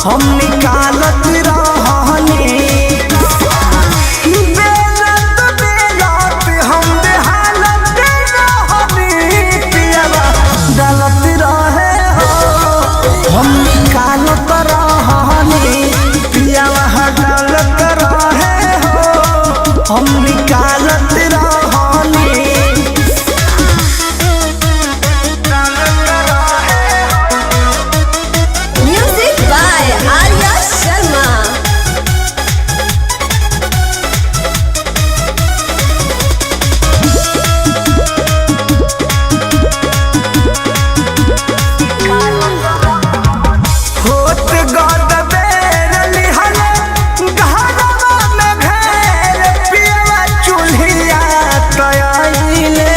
हम निकालत रहनी बेलत बेलत हम बेहालत रहनी पियवा डालत रहे हो हम निकालत रहनी पियवा डालत रहे हो हम निकालत रहनी। Music by Arya Sharma. होत गद बेर लिहले घरवा में घेर पियवा चूल्हिया तयाइले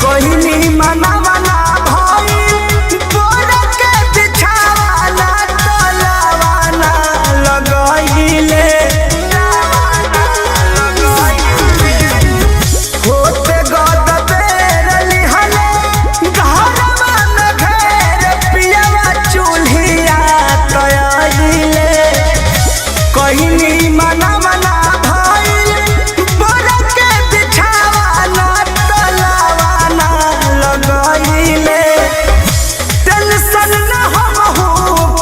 कोहिनी मनवना भई बोर के बिछावाना तलवाना लगाइले होत गद बेर लिहले घरवा में घेर पियवा चूल्हिया तयाइले कोहिनी मनवना भई बोर के बिछावाना तलवाना लगाइले टेंशन न हमहू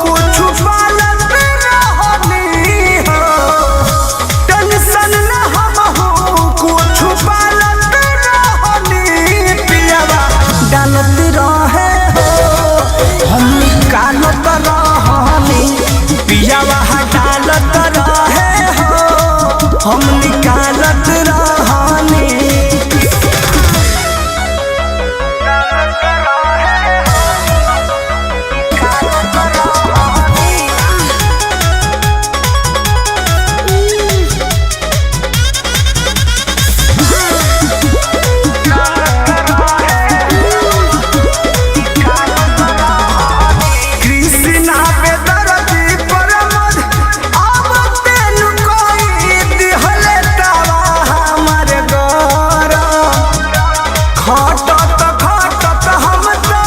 कुछ पालत रहनी हो टेंशन न हमहू कुछ पालत रहनी पियवा डालत रहे हो हम निकालत रहनी पियवा डालत रहे हो हम निकालत रहनी। कृष्णा पे दर्दी पर मध अब तेनु कोई दिहले तवा हमर गरम खटत खटत हम तो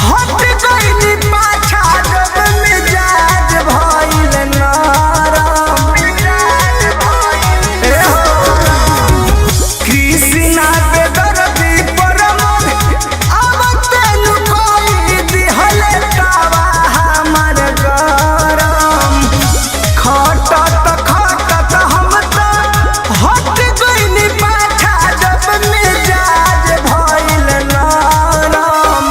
हट गइनी पाछा जब मिजाज भइल नरम ए हो कृष्णा पे दर्दी पर मध अब तेनु कोई दिहले तवा हमर गरम खटत खटत हम तो हट गइनी पाछा जब मिजाज भइल नरम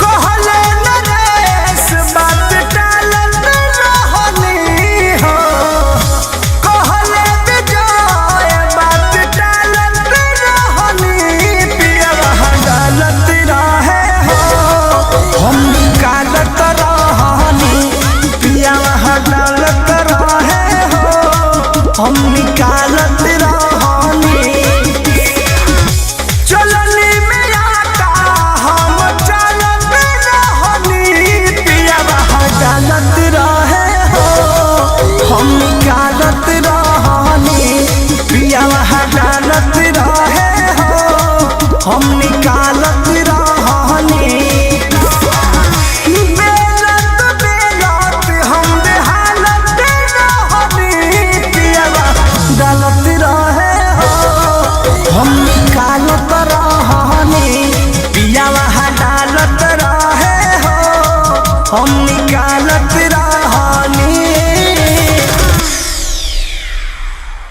कहले नरेश बात टालत रहनी हो कहले विजय बात टालत रहनी पियवा डालत रहे हो हम निकालत रहनी पियवा डालत रहे हो हम निकालत रहनी चलनी में आटा हम चलत रहनी पियवा डालत रहे हो हम निकालत रहनी पियवा डालत रहे हो हम निकालत रहनी बेलत बेलत हम बेहालत रहनी पियवा डालत रहे हो हम निकालत रहनी पियवा डालत रहे हो हम निकालत